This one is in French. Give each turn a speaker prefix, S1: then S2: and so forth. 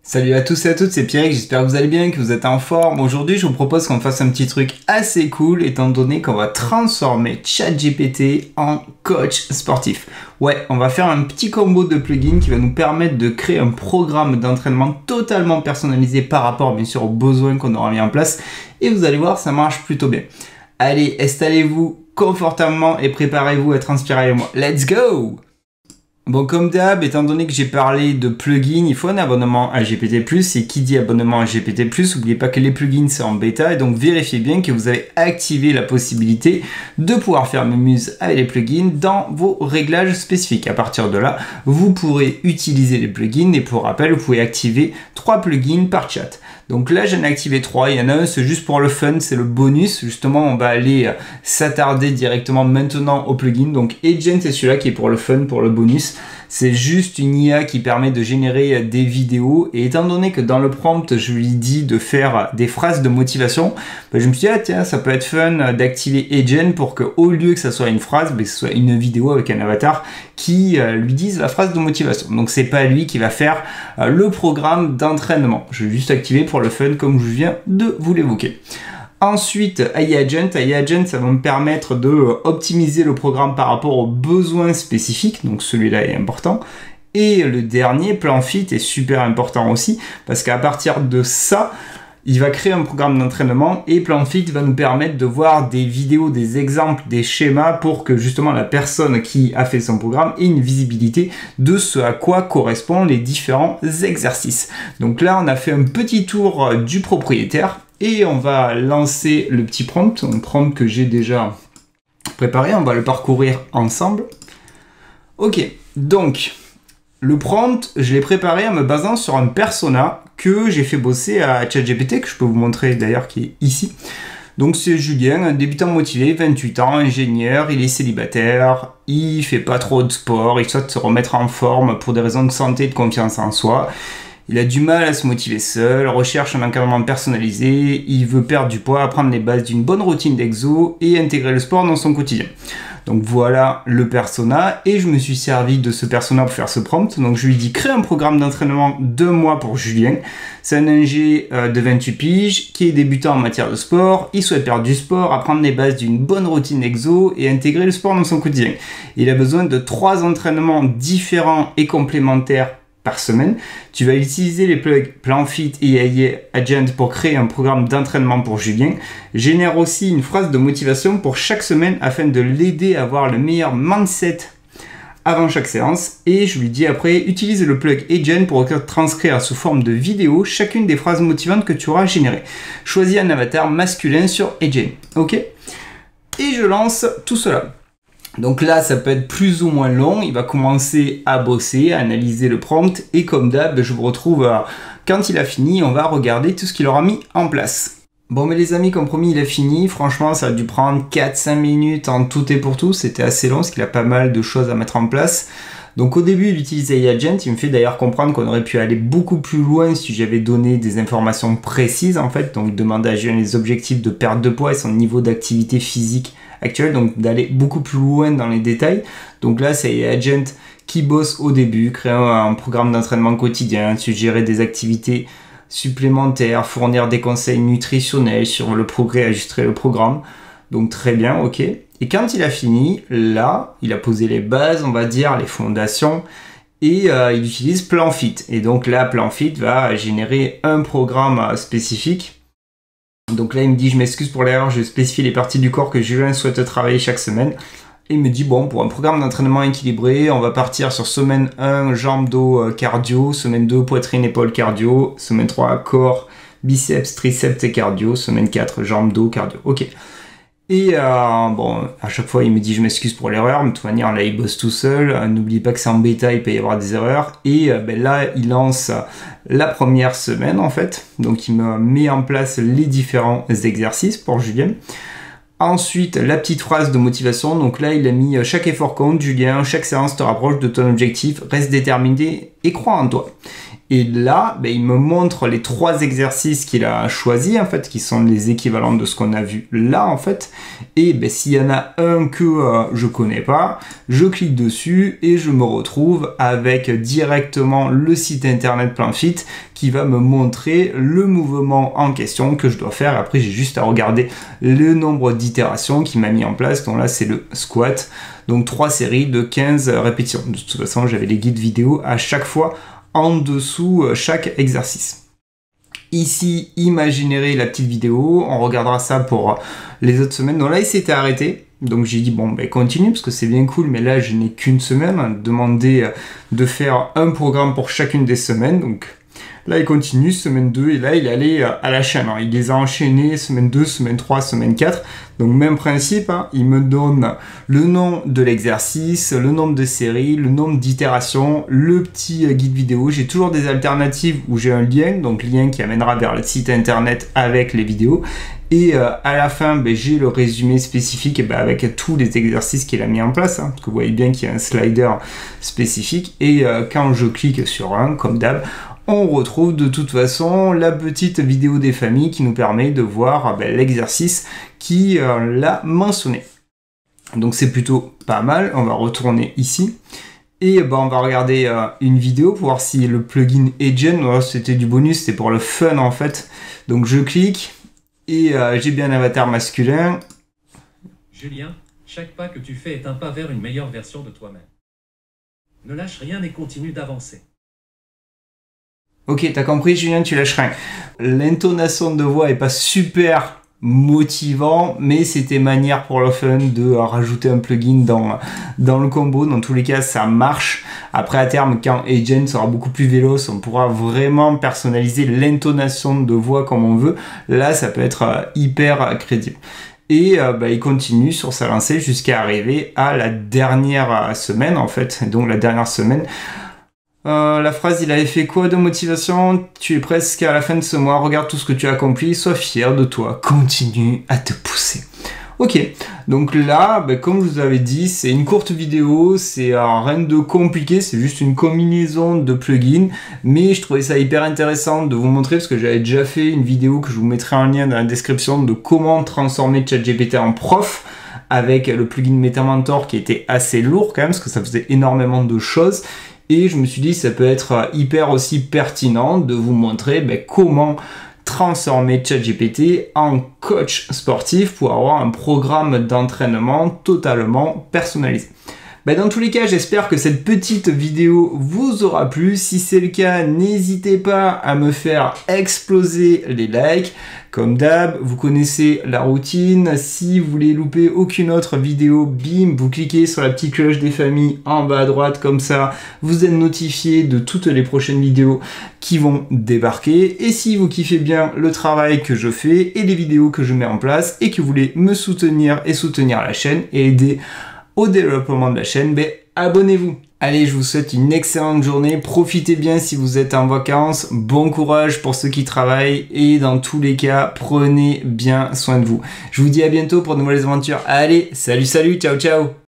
S1: Salut à tous et à toutes, c'est Pierrick, j'espère que vous allez bien, que vous êtes en forme. Aujourd'hui, je vous propose qu'on fasse un petit truc assez cool, étant donné qu'on va transformer ChatGPT en coach sportif. Ouais, on va faire un petit combo de plugins qui va nous permettre de créer un programme d'entraînement totalement personnalisé par rapport, bien sûr, aux besoins qu'on aura mis en place. Et vous allez voir, ça marche plutôt bien. Allez, installez-vous confortablement et préparez-vous à être inspiré avec moi. Let's go! Bon, comme d'hab, étant donné que j'ai parlé de plugins, il faut un abonnement à GPT+. Et qui dit abonnement à GPT+, n'oubliez pas que les plugins c'est en bêta. Et donc, vérifiez bien que vous avez activé la possibilité de pouvoir faire mémuse avec les plugins dans vos réglages spécifiques. À partir de là, vous pourrez utiliser les plugins. Et pour rappel, vous pouvez activer 3 plugins par chat. Donc là, j'en ai activé 3. Il y en a un, c'est juste pour le fun, c'est le bonus. Justement, on va aller s'attarder directement maintenant au plugin. Donc, Agent, c'est celui-là qui est pour le fun, pour le bonus. C'est juste une IA qui permet de générer des vidéos. Et étant donné que dans le prompt, je lui dis de faire des phrases de motivation, je me suis dit, ah tiens, ça peut être fun d'activer Agent pour qu'au lieu que ça soit une phrase, que ce soit une vidéo avec un avatar qui lui dise la phrase de motivation. Donc, c'est pas lui qui va faire le programme d'entraînement. Je vais juste activer pour le fun comme je viens de vous l'évoquer. Ensuite, AI Agent, ça va me permettre de optimiser le programme par rapport aux besoins spécifiques, donc celui-là est important. Et le dernier, PlanFit, est super important aussi, parce qu'à partir de ça, il va créer un programme d'entraînement et PlanFit va nous permettre de voir des vidéos, des exemples, des schémas pour que justement la personne qui a fait son programme ait une visibilité de ce à quoi correspondent les différents exercices. Donc là, on a fait un petit tour du propriétaire. Et on va lancer le petit prompt, un prompt que j'ai déjà préparé, on va le parcourir ensemble. Ok, donc le prompt, je l'ai préparé en me basant sur un persona que j'ai fait bosser à ChatGPT, que je peux vous montrer d'ailleurs qui est ici. Donc c'est Julien, un débutant motivé, 28 ans, ingénieur, il est célibataire, il fait pas trop de sport, il souhaite se remettre en forme pour des raisons de santé et de confiance en soi. Il a du mal à se motiver seul, recherche un encadrement personnalisé, il veut perdre du poids, apprendre les bases d'une bonne routine d'exo et intégrer le sport dans son quotidien. Donc voilà le persona et je me suis servi de ce persona pour faire ce prompt. Donc je lui dis crée un programme d'entraînement 2 mois pour Julien. C'est un ingé de 28 piges qui est débutant en matière de sport. Il souhaite perdre du sport, apprendre les bases d'une bonne routine exo et intégrer le sport dans son quotidien. Il a besoin de 3 entraînements différents et complémentaires par semaine. Tu vas utiliser les plugs PlanFit et AI Agent pour créer un programme d'entraînement pour Julien. Génère aussi une phrase de motivation pour chaque semaine afin de l'aider à avoir le meilleur mindset avant chaque séance. Et je lui dis après, utilise le plug Agent pour transcrire sous forme de vidéo chacune des phrases motivantes que tu auras générées. Choisis un avatar masculin sur Agent. Ok ? Et je lance tout cela. Donc là, ça peut être plus ou moins long. Il va commencer à bosser, à analyser le prompt. Et comme d'hab, je vous retrouve quand il a fini. On va regarder tout ce qu'il aura mis en place. Bon, mais les amis, comme promis, il a fini. Franchement, ça a dû prendre 4-5 minutes en tout et pour tout. C'était assez long, parce qu'il a pas mal de choses à mettre en place. Donc au début, il utilise AI Agent. Il me fait d'ailleurs comprendre qu'on aurait pu aller beaucoup plus loin si j'avais donné des informations précises, en fait. Donc demander à Julien les objectifs de perte de poids et son niveau d'activité physique actuel, donc d'aller beaucoup plus loin dans les détails. Donc là, c'est AI Agent qui bosse au début, créer un programme d'entraînement quotidien, suggérer des activités supplémentaires, fournir des conseils nutritionnels sur le progrès, ajuster le programme. Donc très bien, ok. Et quand il a fini, là, il a posé les bases, on va dire, les fondations, et il utilise PlanFit. Et donc là, PlanFit va générer un programme spécifique. Donc là, il me dit, je m'excuse pour l'erreur, je spécifie les parties du corps que Julien souhaite travailler chaque semaine. Et il me dit, bon, pour un programme d'entraînement équilibré, on va partir sur semaine 1, jambes, dos, cardio, semaine 2, poitrine, épaules, cardio, semaine 3, corps, biceps, triceps et cardio, semaine 4, jambes, dos, cardio. Ok. Et bon, à chaque fois, il me dit, je m'excuse pour l'erreur, mais de toute manière, là, il bosse tout seul. N'oublie pas que c'est en bêta, il peut y avoir des erreurs. Et là, il lance la première semaine, en fait. Donc, il me met en place les différents exercices pour Julien. Ensuite, la petite phrase de motivation. Donc là, il a mis chaque effort compte, Julien, chaque séance te rapproche de ton objectif, reste déterminé et crois en toi. Et là, il me montre les 3 exercices qu'il a choisis, en fait, qui sont les équivalents de ce qu'on a vu là, en fait. Et s'il y en a un que je connais pas, je clique dessus et je me retrouve avec directement le site internet PlanFit qui va me montrer le mouvement en question que je dois faire. Après, j'ai juste à regarder le nombre d'itérations qu'il m'a mis en place. Donc là, c'est le squat. Donc 3 séries de 15 répétitions. De toute façon, j'avais les guides vidéo à chaque fois en dessous chaque exercice. Ici, il m'a généré la petite vidéo. On regardera ça pour les autres semaines. Donc là, il s'était arrêté. Donc j'ai dit, continue, parce que c'est bien cool, mais là, je n'ai qu'une semaine. Demandé de faire un programme pour chacune des semaines. Donc là, il continue, semaine 2, et là, il est allé à la chaîne. Il les a enchaînés, semaine 2, semaine 3, semaine 4. Donc, même principe, il me donne le nom de l'exercice, le nombre de séries, le nombre d'itérations, le petit guide vidéo. J'ai toujours des alternatives où j'ai un lien, donc lien qui amènera vers le site internet avec les vidéos. Et à la fin, j'ai le résumé spécifique avec tous les exercices qu'il a mis en place. Parce que vous voyez bien qu'il y a un slider spécifique. Et quand je clique sur un, comme d'hab, on retrouve de toute façon la petite vidéo des familles qui nous permet de voir l'exercice qui l'a mentionné. Donc c'est plutôt pas mal. On va retourner ici. Et on va regarder une vidéo pour voir si le plugin Agent, c'était du bonus, c'était pour le fun en fait. Donc je clique et j'ai bien un avatar masculin.
S2: Julien, chaque pas que tu fais est un pas vers une meilleure version de toi-même. Ne lâche rien et continue d'avancer.
S1: Ok, t'as compris Julien, tu lâches rien. L'intonation de voix est pas super motivant, mais c'était manière pour le fun de rajouter un plugin dans le combo. Dans tous les cas, ça marche. Après, à terme, quand Agent sera beaucoup plus véloce, on pourra vraiment personnaliser l'intonation de voix comme on veut. Là, ça peut être hyper crédible. Et il continue sur sa lancée jusqu'à arriver à la dernière semaine, en fait. Donc, la dernière semaine. La phrase, il avait fait quoi de motivation? Tu es presque à la fin de ce mois, regarde tout ce que tu as accompli, sois fier de toi, continue à te pousser. Ok, donc là, comme je vous avais dit, c'est une courte vidéo, c'est rien de compliqué, c'est juste une combinaison de plugins, mais je trouvais ça hyper intéressant de vous montrer parce que j'avais déjà fait une vidéo que je vous mettrai en lien dans la description de comment transformer ChatGPT en prof avec le plugin MetaMentor qui était assez lourd quand même parce que ça faisait énormément de choses. Et je me suis dit, ça peut être hyper aussi pertinent de vous montrer comment transformer ChatGPT en coach sportif pour avoir un programme d'entraînement totalement personnalisé. Dans tous les cas, j'espère que cette petite vidéo vous aura plu. Si c'est le cas, n'hésitez pas à me faire exploser les likes. Comme d'hab, vous connaissez la routine. Si vous voulez louper aucune autre vidéo, bim, vous cliquez sur la petite cloche des familles en bas à droite. Comme ça, vous êtes notifié de toutes les prochaines vidéos qui vont débarquer. Et si vous kiffez bien le travail que je fais et les vidéos que je mets en place et que vous voulez me soutenir et soutenir la chaîne et aider au développement de la chaîne, abonnez-vous. Allez, je vous souhaite une excellente journée, profitez bien si vous êtes en vacances, bon courage pour ceux qui travaillent et dans tous les cas, prenez bien soin de vous. Je vous dis à bientôt pour de nouvelles aventures. Allez, salut, ciao, ciao.